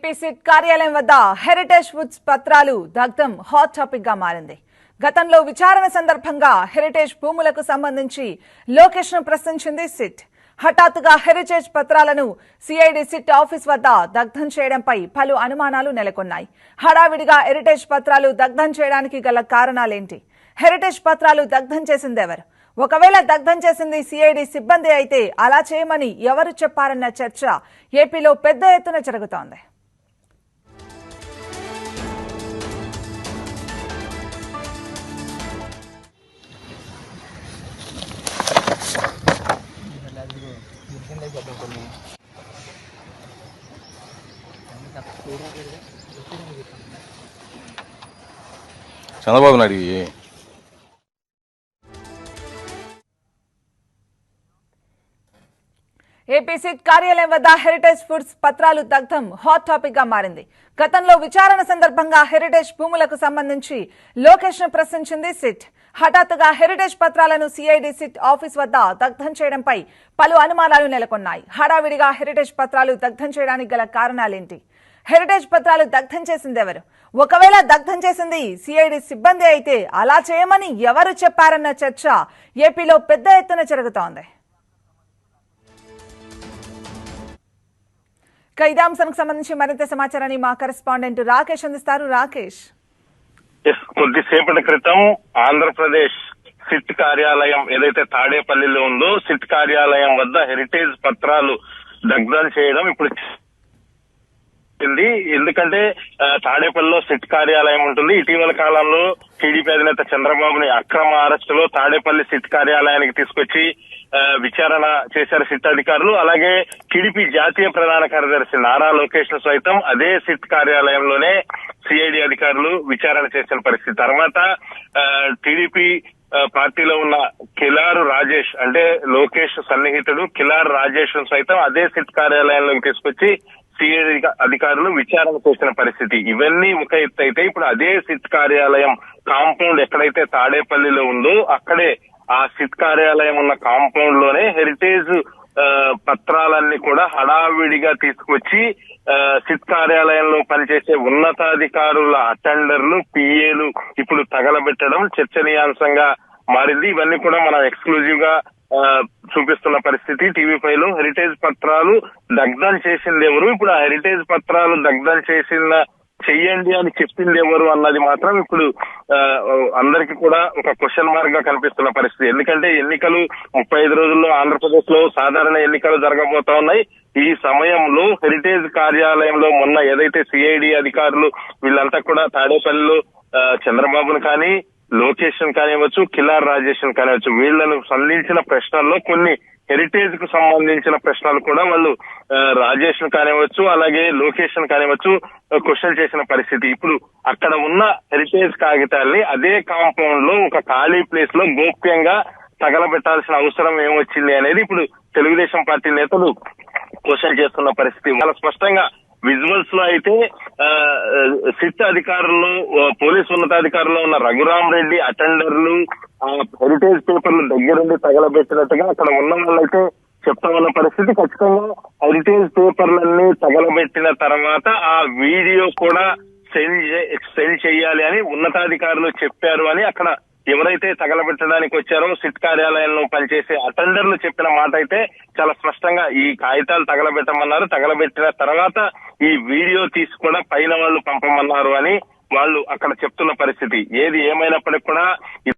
AP SIT కార్యాలయం వద్ద heritage foods పత్రాలు దగ్ధం హాట్ టాపిక్ గా మారింది. గతంలో విచారణ సందర్భంగా హెరిటేజ్ భూములకు సంబంధించి లోకేష్ ను ప్రశ్నించింది సిట్. హఠాత్తుగా హెరిటేజ్ పత్రాలను సిఐడి సిట్ ఆఫీస్ వద్ద దగ్ధం చేయడంపై పలు అనుమానాలు నెలకొన్నాయి. హడావిడిగా హెరిటేజ్ పత్రాలు దగ్ధం చేయడానికి గల కారణాలేంటి? హెరిటేజ్ పత్రాలు దగ్ధం చేసిందెవరు? ఒకవేళ దగ్ధం చేసింది సిఐడి సిబ్బంది అయితే అలా చేయమని ఎవరు చెప్పారన్న చర్చ ఏపీలో పెద్ద ఎత్తున జరుగుతోంది. చంద్రబాబు నాయుడు ఏపీ సిట్ కార్యాలయం వద్ద హెరిటేజ్ ఫుడ్స్ పత్రాలు దగ్ధం హాట్ టాపిక్ గా మారింది. గతంలో విచారణ సందర్భంగా హెరిటేజ్ భూములకు సంబంధించి లోకేష్ ను ప్రశ్నించింది సిట్. హఠాత్తుగా హెరిటేజ్ పత్రాలను సిఐడి సిట్ ఆఫీస్ వద్ద దగ్ధం చేయడంపై పలు అనుమానాలు నెలకొన్నాయి. హడావిడిగా హెరిటేజ్ పత్రాలు దగ్ధం చేయడానికి గల కారణాలేంటి? హెరిటేజ్ పత్రాలు దగ్ధం చేసిందెవరు? ఒకవేళ దగ్ధం చేసింది సిఐడి సిబ్బంది అయితే అలా చేయమని ఎవరు చెప్పారన్న చర్చ ఏపీలో పెద్ద ఎత్తున జరుగుతోంది. ఇదే అంశానికి సంబంధించి మరింత సమాచారాన్ని మా కరెస్పాండెంట్ రాకేష్ అందిస్తారు. రాకేష్, కొద్దిసేపటి క్రితం ఆంధ్రప్రదేశ్ సిట్ కార్యాలయం ఏదైతే తాడేపల్లిలో ఉందో సిట్ కార్యాలయం వద్ద హెరిటేజ్ పత్రాలు దగ్ధం చేయడం ఇప్పుడు ఎందుకంటే తాడేపల్లిలో సిట్ కార్యాలయం ఉంటుంది. ఇటీవల కాలంలో టీడీపీ అధినేత చంద్రబాబుని అక్రమ అరెస్టులో తాడేపల్లి సిట్ కార్యాలయానికి తీసుకొచ్చి విచారణ చేశారు సిట్ అధికారులు. అలాగే టీడీపీ జాతీయ ప్రధాన కార్యదర్శి నారా లోకేష్ ను సైతం అదే సిట్ కార్యాలయంలోనే సిఐడి అధికారులు విచారణ చేసిన పరిస్థితి. తర్వాత టీడీపీ పార్టీలో ఉన్న కిలారు రాజేష్ అంటే లోకేష్ సన్నిహితుడు కిలారు రాజేష్ ను సైతం అదే సిట్ కార్యాలయంలోకి తీసుకొచ్చి సిఐడి అధికారులు విచారణ చేసిన పరిస్థితి. ఇవన్నీ ఒక ఎత్తు అయితే ఇప్పుడు అదే సిట్ కార్యాలయం కాంపౌండ్ ఎక్కడైతే తాడేపల్లిలో ఉందో అక్కడే ఆ సిట్ కార్యాలయం ఉన్న కాంపౌండ్ లోనే హెరిటేజ్ పత్రాలన్నీ కూడా హడావిడిగా తీసుకొచ్చి సిట్ కార్యాలయంలో పనిచేసే ఉన్నతాధికారుల అటెండర్లు పిఏలు ఇప్పుడు తగలబెట్టడం చర్చనీయాంశంగా మారింది. ఇవన్నీ కూడా మనం ఎక్స్క్లూజివ్ గా చూపిస్తున్న పరిస్థితి. టీవీ5 లో హెరిటేజ్ పత్రాలు దగ్ధం చేసింది ఎవరు, ఇప్పుడు ఆ హెరిటేజ్ పత్రాలు దగ్ధం చెయ్యండి అని చెప్పింది ఎవరు అన్నది మాత్రం ఇప్పుడు అందరికి కూడా ఒక క్వశ్చన్ మార్క్ గా కనిపిస్తున్న పరిస్థితి. ఎందుకంటే ఎన్నికలు 35 రోజుల్లో ఆంధ్రప్రదేశ్ లో సాధారణ ఎన్నికలు జరగబోతా ఉన్నాయి. ఈ సమయంలో హెరిటేజ్ కార్యాలయంలో మొన్న ఏదైతే సిఐడి అధికారులు వీళ్ళంతా కూడా తాడేపల్లిలో చంద్రబాబును కానీ లోకేష్ కానివ్వచ్చు కిలార్ రాజేష్ కానివ్వచ్చు వీళ్లను సంధించిన ప్రశ్నల్లో కొన్ని హెరిటేజ్ కు సంబంధించిన ప్రశ్నలు కూడా వాళ్ళు రాజేష్ కానివ్వచ్చు అలాగే లోకేష్ కానివ్వచ్చు క్వశ్చన్ చేసిన పరిస్థితి. ఇప్పుడు అక్కడ ఉన్న హెరిటేజ్ కాగితాల్ని అదే కాంపౌండ్ లో ఒక ఖాళీ ప్లేస్ లో గోప్యంగా తగలబెట్టాల్సిన అవసరం ఏమొచ్చింది అనేది ఇప్పుడు తెలుగుదేశం పార్టీ నేతలు క్వశ్చన్ చేస్తున్న పరిస్థితి. చాలా స్పష్టంగా విజువల్స్ లో అయితే సిట్ అధికారులు పోలీసు ఉన్నతాధికారులు ఉన్న రఘురామ్ రెడ్డి అటెండర్లు హెరిటేజ్ పేపర్లు దగ్గరుండి తగలబెట్టినట్టుగా అక్కడ ఉన్న వాళ్ళైతే చెప్తా ఉన్న పరిస్థితి. ఖచ్చితంగా హెరిటేజ్ పేపర్లన్నీ తగలబెట్టిన తర్వాత ఆ వీడియో కూడా సెండ్ చేయాలి అని ఉన్నతాధికారులు చెప్పారు అని అక్కడ ఎవరైతే తగలబెట్టడానికి వచ్చారో సిట్ కార్యాలయంలో పనిచేసే అటెండర్లు చెప్పిన మాట అయితే చాలా స్పష్టంగా ఈ కాగితాలు తగలబెట్టమన్నారు, తగలబెట్టిన తర్వాత ఈ వీడియో తీసి కూడా పైన వాళ్ళు పంపమన్నారు అని వాళ్ళు అక్కడ చెప్తున్న పరిస్థితి. ఏది ఏమైనప్పటికీ కూడా